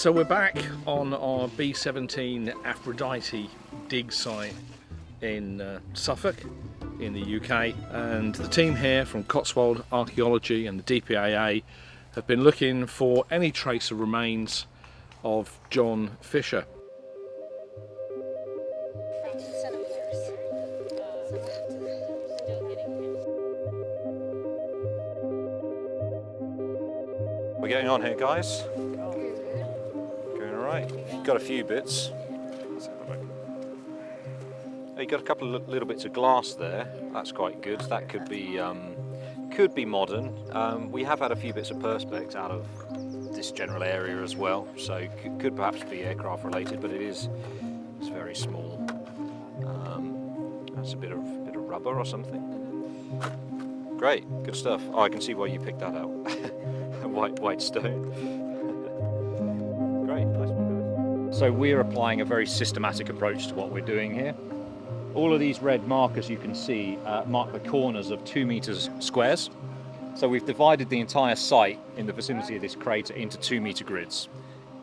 So we're back on our B-17 Aphrodite dig site in Suffolk in the UK, and the team here from Cotswold Archaeology and the DPAA have been looking for any trace of remains of John Fisher. We're getting on here, guys. Going all right. Got a few bits. Let's have a look. Oh, you got a couple of little bits of glass there. That's quite good. That could be modern. We have had a few bits of perspex out of this general area as well, so could perhaps be aircraft related, but it's very small. That's a bit of rubber or something. Great, good stuff. Oh, I can see why you picked that out. white stone. Great, nice one, guys. So we're applying a very systematic approach to what we're doing here. All of these red markers you can see mark the corners of 2 meters squares. So we've divided the entire site in the vicinity of this crater into 2 meter grids.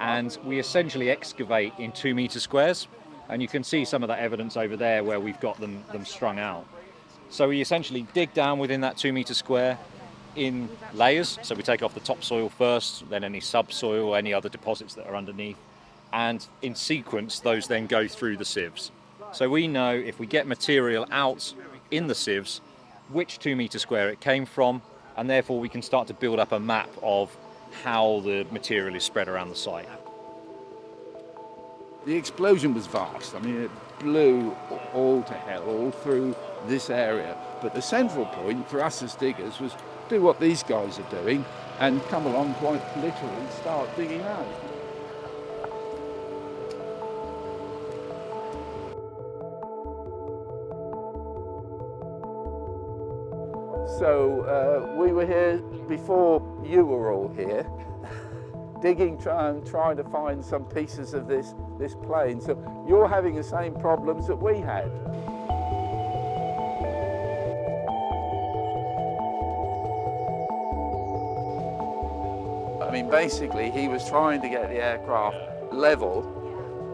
And we essentially excavate in 2 meter squares. And you can see some of that evidence over there where we've got them strung out. So we essentially dig down within that 2 meter square in layers. So we take off the topsoil first, then any subsoil, any other deposits that are underneath. And in sequence, those then go through the sieves. So we know if we get material out in the sieves, which 2 meter square it came from, and therefore we can start to build up a map of how the material is spread around the site. The explosion was vast. I mean, it blew all to hell, all through this area. But the central point for us as diggers was do what these guys are doing and come along quite literally start digging out. So we were here before you were all here, digging, trying to find some pieces of this plane. So you're having the same problems that we had. I mean, basically, he was trying to get the aircraft level.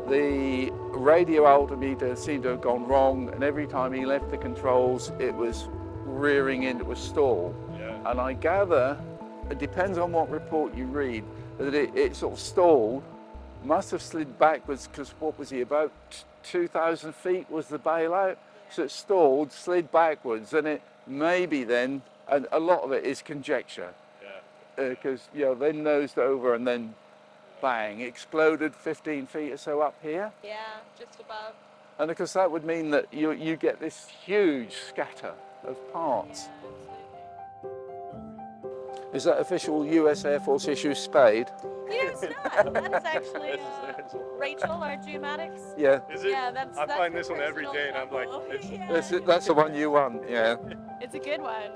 The radio altimeter seemed to have gone wrong, and every time he left the controls, it was rearing into a stall. Yeah. And I gather, it depends on what report you read, that it sort of stalled, must have slid backwards, because what was he, about 2,000 feet was the bailout? So it stalled, slid backwards, and it maybe then, and a lot of it is conjecture, because then nosed over and then bang, exploded 15 feet or so up here. Yeah, just above. And of course that would mean that you get this huge scatter of parts. Is that official US Air Force issue spade? Yeah, it's not. That's actually Rachel, our geomatics. Yeah. Is it? Yeah, that's find this one every day and I'm like, That's the one you won, yeah. It's a good one.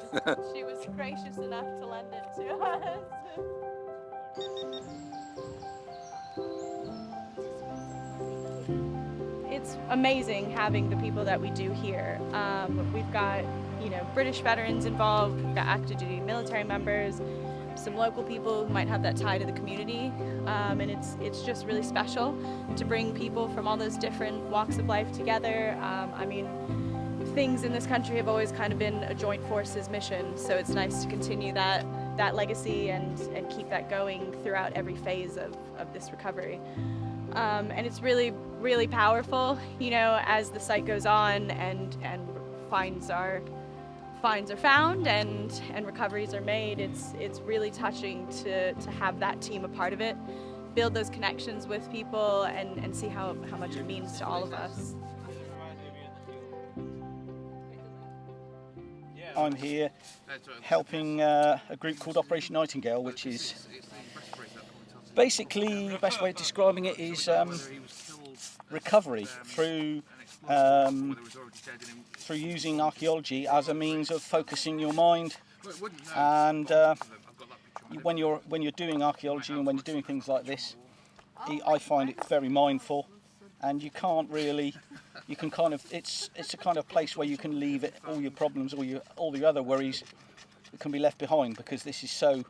She was gracious enough to lend it to us. It's amazing having the people that we do here. We've got, British veterans involved, we've got active duty military members, some local people who might have that tie to the community, and it's just really special to bring people from all those different walks of life together. I mean, things in this country have always kind of been a joint forces mission, so it's nice to continue that legacy and keep that going throughout every phase of this recovery. And it's really, really powerful, as the site goes on and finds are found and recoveries are made. It's really touching to have that team a part of it, build those connections with people and see how much it means to all of us. I'm here helping a group called Operation Nightingale, which is basically, the best way of describing it is recovery through using archaeology as a means of focusing your mind. And when you're doing archaeology and when you're doing things like this, I find it very mindful, and you can kind of, it's a kind of place where you can leave it, all your problems, all the other worries that can be left behind, because this is so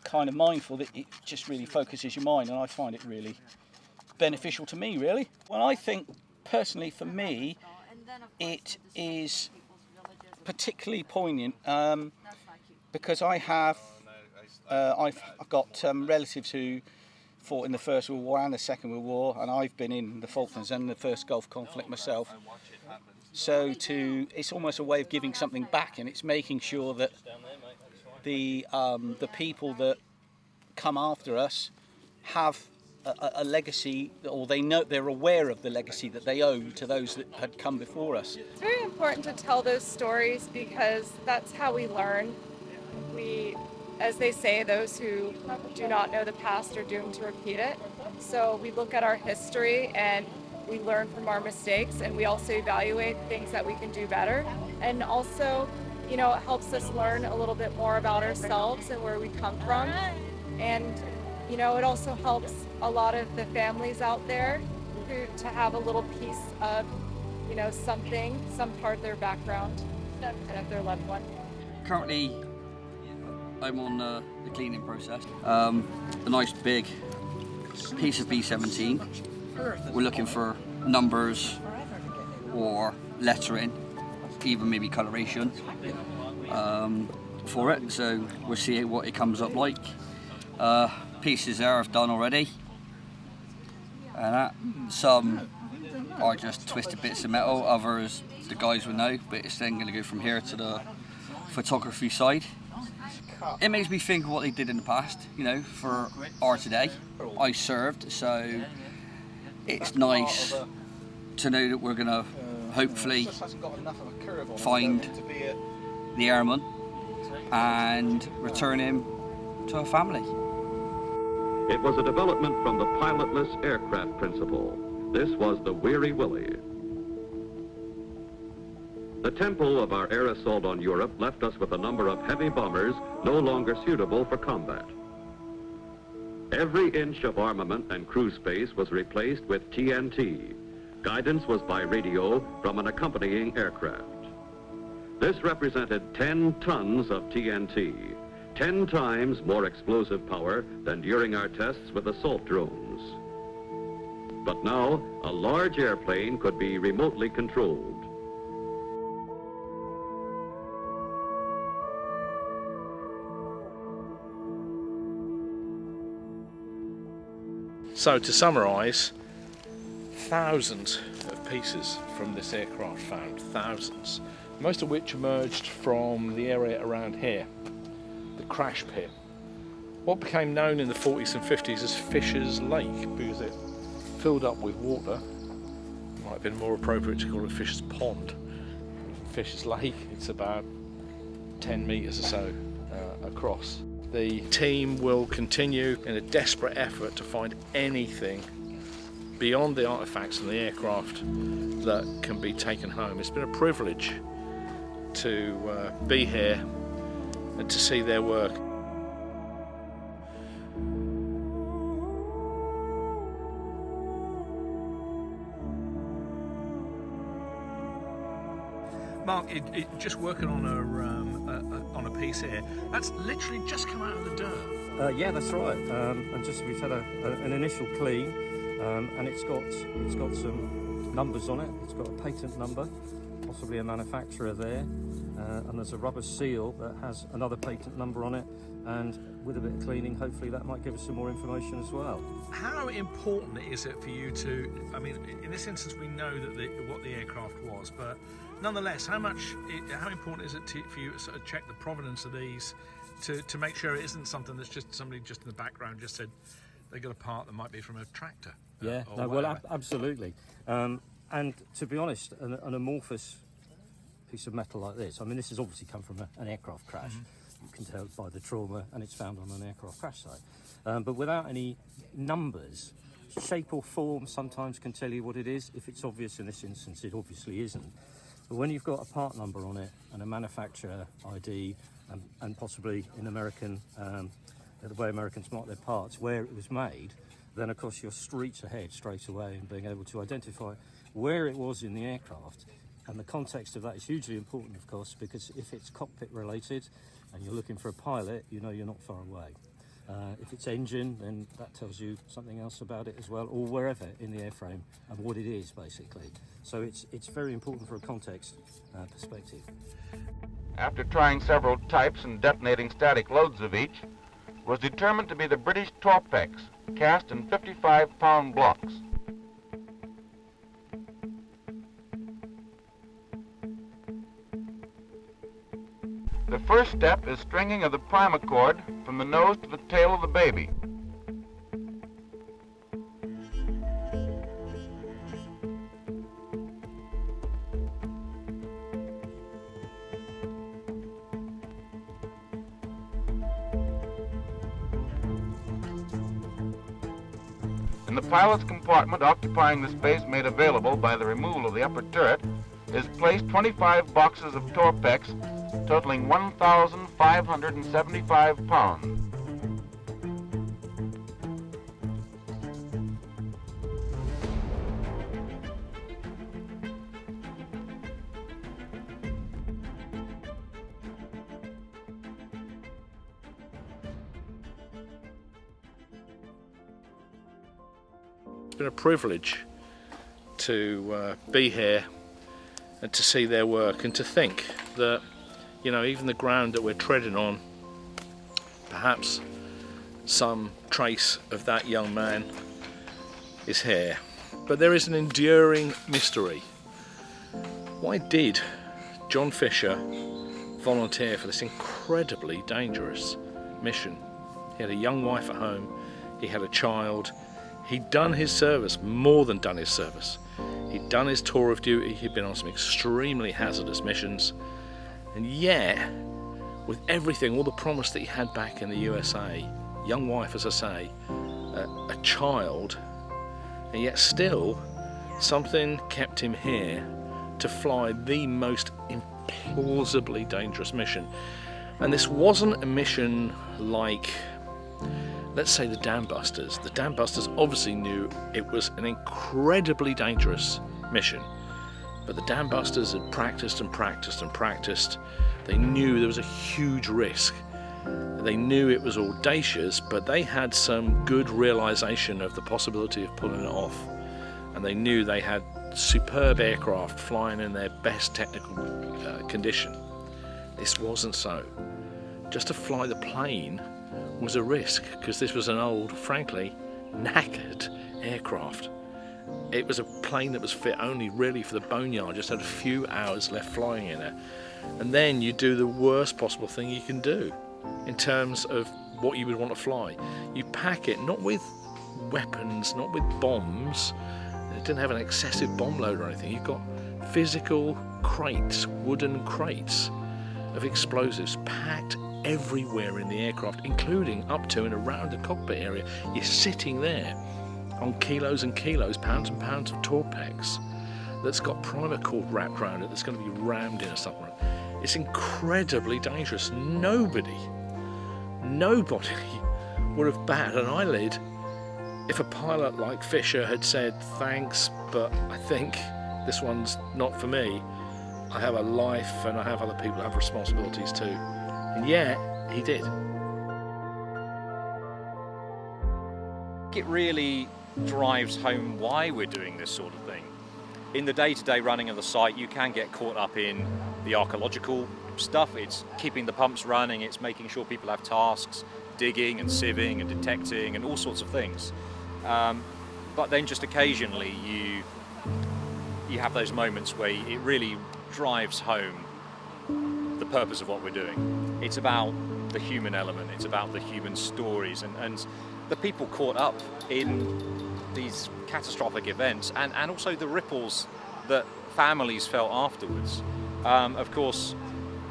kind of mindful that it just really focuses your mind, and I find it really beneficial to me, really. Well, I think personally for me it is particularly poignant because I've got relatives who fought in the First World War and the Second World War, and I've been in the Falklands and the first Gulf conflict myself. So it's almost a way of giving something back, and it's making sure that the people that come after us have a legacy, or they're aware of the legacy that they owe to those that had come before us. It's very important to tell those stories because that's how we learn. As they say, those who do not know the past are doomed to repeat it. So we look at our history and we learn from our mistakes, and we also evaluate things that we can do better. And also, it helps us learn a little bit more about ourselves and where we come from. And, it also helps a lot of the families out there to have a little piece of, some part of their background and of their loved one. Currently, I'm on the cleaning process. A nice big piece of B-17. We're looking for numbers or lettering, even maybe coloration for it. So we'll see what it comes up like. Pieces there I've done already, and some are just twisted bits of metal. Others the guys will know, but it's then going to go from here to the photography side. It makes me think of what they did in the past, for our today. I served, so it's nice to know that we're going to hopefully find the airman and return him to a family. It was a development from the pilotless aircraft principle. This was the Weary Willie. The tempo of our air assault on Europe left us with a number of heavy bombers no longer suitable for combat. Every inch of armament and crew space was replaced with TNT. Guidance was by radio from an accompanying aircraft. This represented 10 tons of TNT, 10 times more explosive power than during our tests with assault drones. But now, a large airplane could be remotely controlled. So to summarise, thousands of pieces from this aircraft found, thousands, most of which emerged from the area around here, the crash pit. What became known in the 40s and 50s as Fisher's Lake, because it filled up with water. Might have been more appropriate to call it Fisher's Pond. Fisher's Lake, it's about 10 metres or so across. The team will continue in a desperate effort to find anything beyond the artefacts and the aircraft that can be taken home. It's been a privilege to be here and to see their work. Mark, just working on a piece here. That's literally just come out of the dirt. Yeah, that's right. And just we've had an initial clean, and it's got some numbers on it. It's got a patent number, possibly a manufacturer there, and there's a rubber seal that has another patent number on it. And with a bit of cleaning, hopefully that might give us some more information as well. How important is it for you to? I mean, in this instance, we know that what the aircraft was, but nonetheless, how important is it for you to sort of check the provenance of these to make sure it isn't something that's just somebody just in the background just said they got a part that might be from a tractor? Yeah, absolutely. And to be honest, an amorphous piece of metal like this, I mean, this has obviously come from an aircraft crash. Mm-hmm. You can tell by the trauma, and it's found on an aircraft crash site. But without any numbers, shape or form sometimes can tell you what it is. If it's obvious in this instance, it obviously isn't. But when you've got a part number on it and a manufacturer ID, and possibly in American, the way Americans mark their parts, where it was made, then of course you're streets ahead straight away in being able to identify where it was in the aircraft. And the context of that is hugely important, of course, because if it's cockpit related and you're looking for a pilot, you know you're not far away. If it's engine, then that tells you something else about it as well, or wherever in the airframe and what it is basically. So it's very important for a context perspective. After trying several types and detonating static loads of each, was determined to be the British Torpex, cast in 55-pound blocks. The first step is stringing of the primacord from the nose to the tail of the baby. In the pilot's compartment, occupying the space made available by the removal of the upper turret, is placed 25 boxes of Torpex, totaling 1,575 pounds. It's been a privilege to be here and to see their work, and to think that, you know, even the ground that we're treading on, perhaps some trace of that young man is here. But there is an enduring mystery. Why did John Fisher volunteer for this incredibly dangerous mission? He had a young wife at home, he had a child, he'd done his service, more than done his service. He'd done his tour of duty, he'd been on some extremely hazardous missions, and yet, with everything, all the promise that he had back in the USA, young wife, as I say, a child, and yet still, something kept him here to fly the most implausibly dangerous mission. And this wasn't a mission like, let's say, the Dam Busters. The Dam Busters obviously knew it was an incredibly dangerous mission, but the Dam Busters had practiced and practiced and practiced. They knew there was a huge risk. They knew it was audacious, but they had some good realization of the possibility of pulling it off. And they knew they had superb aircraft flying in their best technical condition. This wasn't so. Just to fly the plane was a risk, because this was an old, frankly, knackered aircraft. It was a plane that was fit only really for the boneyard, just had a few hours left flying in it. And then you do the worst possible thing you can do in terms of what you would want to fly. You pack it not with weapons, not with bombs. It didn't have an excessive bomb load or anything. You've got physical crates, wooden crates of explosives packed everywhere in the aircraft, including up to and around the cockpit area. You're sitting there on kilos and kilos, pounds and pounds of Torpex that's got primer cord wrapped around it that's going to be rammed in a submarine. It's incredibly dangerous. Nobody would have batted an eyelid if a pilot like Fisher had said, thanks, but I think this one's not for me. I have a life and I have other people who have responsibilities too. And yet, he did. It really drives home why we're doing this sort of thing. In the day-to-day running of the site, you can get caught up in the archaeological stuff. It's keeping the pumps running, it's making sure people have tasks, digging and sieving and detecting and all sorts of things. But then just occasionally you have those moments where it really drives home the purpose of what we're doing. It's about the human element, it's about the human stories and the people caught up in these catastrophic events and also the ripples that families felt afterwards. Of course,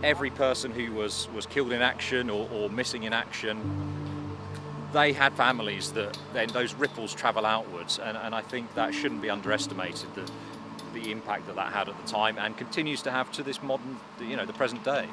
every person who was killed in action or missing in action, they had families that then those ripples travel outwards, and I think that shouldn't be underestimated, the impact that had at the time and continues to have to this modern, the present day.